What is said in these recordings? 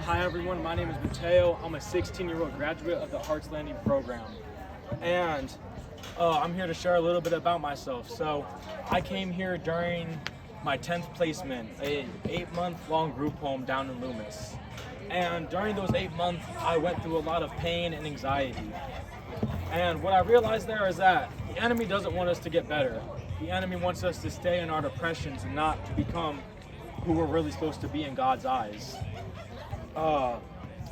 Hi everyone, my name is Mateo. I'm a 16-year-old graduate of the Hearts Landing program. And I'm here to share a little bit about myself. So I came here during my 10th placement, an 8-month-long group home down in Loomis. And during those 8 months, I went through a lot of pain and anxiety. And what I realized there is that the enemy doesn't want us to get better. The enemy wants us to stay in our depressions and not to become who we're really supposed to be in God's eyes.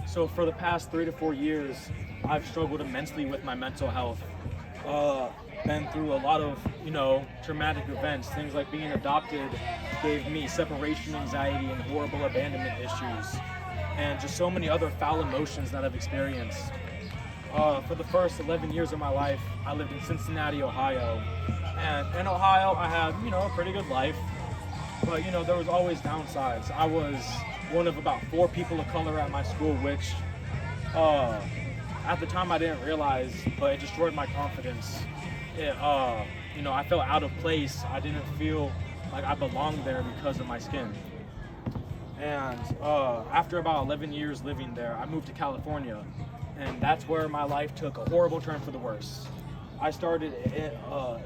So for the past 3 to 4 years, I've struggled immensely with my mental health. Been through a lot of, traumatic events. Things like being adopted gave me separation anxiety and horrible abandonment issues, and just so many other foul emotions that I've experienced. For the first 11 years of my life, I lived in Cincinnati, Ohio. And in Ohio, I had, a pretty good life. But, there was always downsides. I was one of about 4 people of color at my school, which at the time I didn't realize, but it destroyed my confidence. I felt out of place. I didn't feel like I belonged there because of my skin. And after about 11 years living there, I moved to California. And that's where my life took a horrible turn for the worse. I started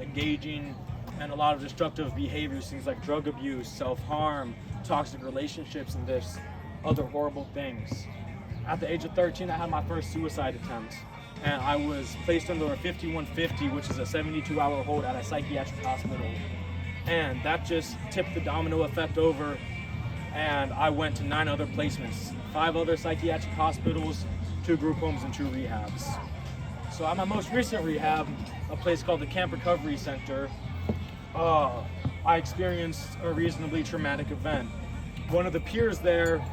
engaging in a lot of destructive behaviors, things like drug abuse, self-harm, toxic relationships, and this other horrible things. At the age of 13, I had my first suicide attempt, and I was placed under a 5150, which is a 72-hour hold at a psychiatric hospital. And that just tipped the domino effect over, and I went to 9 other placements, 5 other psychiatric hospitals, 2 group homes, and 2 rehabs. So at my most recent rehab, a place called the Camp Recovery Center, I experienced a reasonably traumatic event. One of the peers there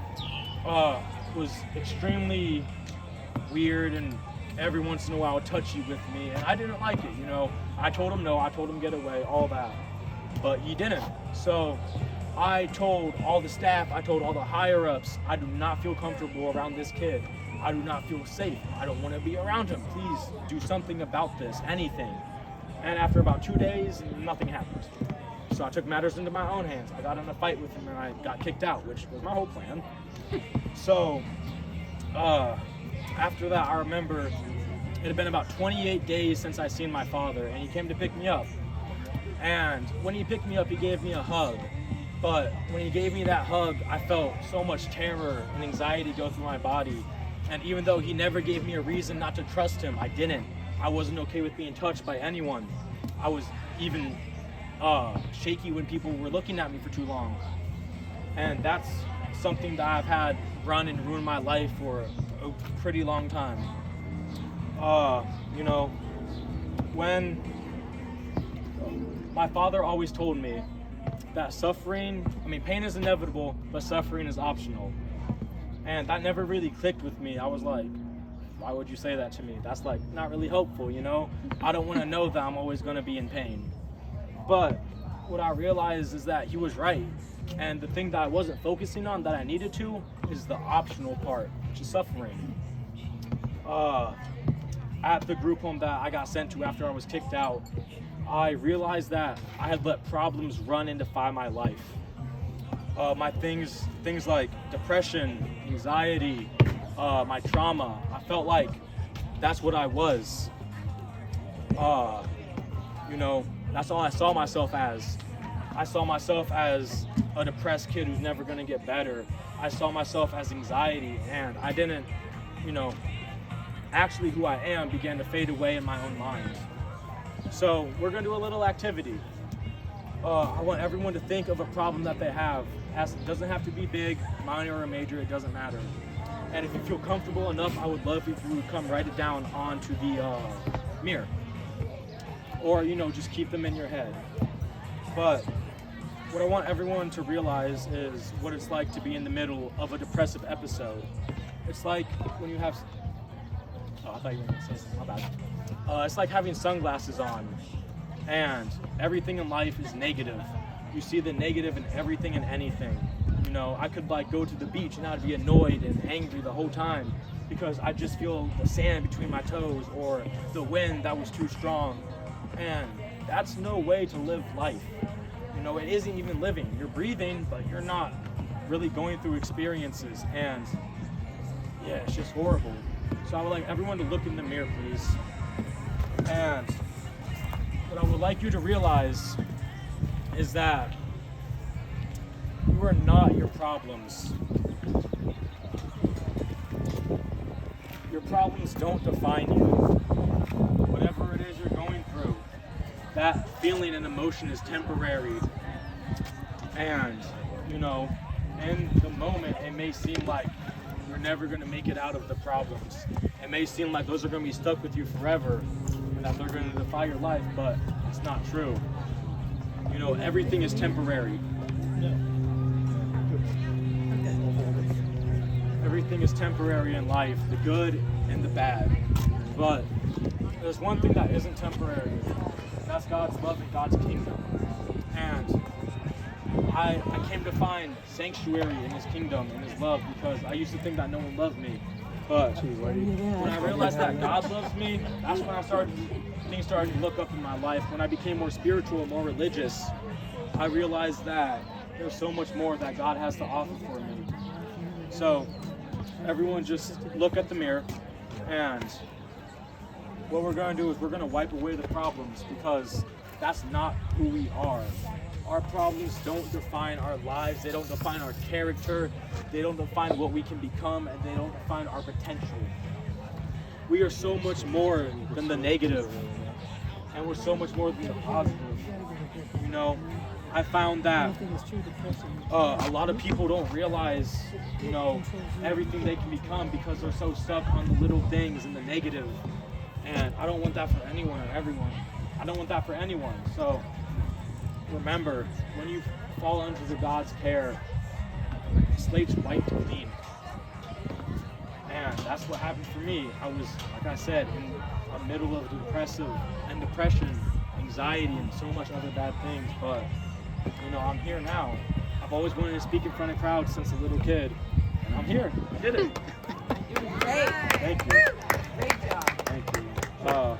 was extremely weird and every once in a while touchy with me, and I didn't like it. I told him no, I told him get away, all that, but he didn't. So I told all the staff, I told all the higher ups, I do not feel comfortable around this kid. I do not feel safe. I don't want to be around him. Please do something about this, anything. And after about 2 days, nothing happened. So I took matters into my own hands. I got in a fight with him and I got kicked out, which was my whole plan. So after that, I remember it had been about 28 days since I seen my father, and he came to pick me up. And when he picked me up, he gave me a hug. But when he gave me that hug, I felt so much terror and anxiety go through my body. And even though he never gave me a reason not to trust him, I didn't. I wasn't okay with being touched by anyone. I was even shaky when people were looking at me for too long. And that's something that I've had run and ruin my life for a pretty long time. When my father always told me that pain is inevitable, but suffering is optional. And that never really clicked with me. I was like, why would you say that to me? That's like not really helpful, I don't want to know that I'm always going to be in pain. But what I realized is that he was right. And the thing that I wasn't focusing on that I needed to is the optional part, which is suffering. At the group home that I got sent to after I was kicked out, I realized that I had let problems run and define my life. My things like depression, anxiety, my trauma, I felt like that's what I was. That's all I saw myself as. I saw myself as a depressed kid who's never gonna get better. I saw myself as anxiety, and I didn't, actually who I am began to fade away in my own mind. So we're gonna do a little activity. I want everyone to think of a problem that they have. It doesn't have to be big, minor, or major, it doesn't matter. And if you feel comfortable enough, I would love if you would come write it down onto the mirror. Or, just keep them in your head. But what I want everyone to realize is what it's like to be in the middle of a depressive episode. It's like when you have... Oh, I thought you were going to say something, my bad. It's like having sunglasses on, and everything in life is negative. You see the negative in everything and anything. I could go to the beach and I'd be annoyed and angry the whole time because I just feel the sand between my toes or the wind that was too strong. And that's no way to live life. It isn't even living. You're breathing, but you're not really going through experiences. And yeah, it's just horrible. So I would like everyone to look in the mirror, please. And what I would like you to realize is that you are not your problems. Your problems don't define you. Whatever it is you're going through, that feeling and emotion is temporary. And, you know, in the moment, it may seem like you're never going to make it out of the problems. It may seem like those are going to be stuck with you forever and that they're going to defy your life, but it's not true. You know, everything is temporary. Everything is temporary in life, the good and the bad. But there's one thing that isn't temporary, and that's God's love and God's kingdom. And I came to find sanctuary in His kingdom and His love because I used to think that no one loved me. But when I realized that God loves me, that's when things started to look up in my life. When I became more spiritual and more religious, I realized that there's so much more that God has to offer for me. So everyone just look at the mirror, and what we're going to do is we're going to wipe away the problems because that's not who we are. Our problems don't define our lives, they don't define our character, they don't define what we can become, and they don't define our potential. We are so much more than the negative, and we're so much more than the positive. You know, I found that a lot of people don't realize, you know, everything they can become because they're so stuck on the little things and the negative. And I don't want that for anyone or everyone. I don't want that for anyone. So remember, when you fall under the God's care, the slate's wiped clean. And that's what happened for me. I was, like I said, in the middle of depression, anxiety, and so much other bad things. But, you know, I'm here now. I've always wanted to speak in front of crowds since a little kid. And I'm here. I did it. Great. Thank you. Great job. Thank you.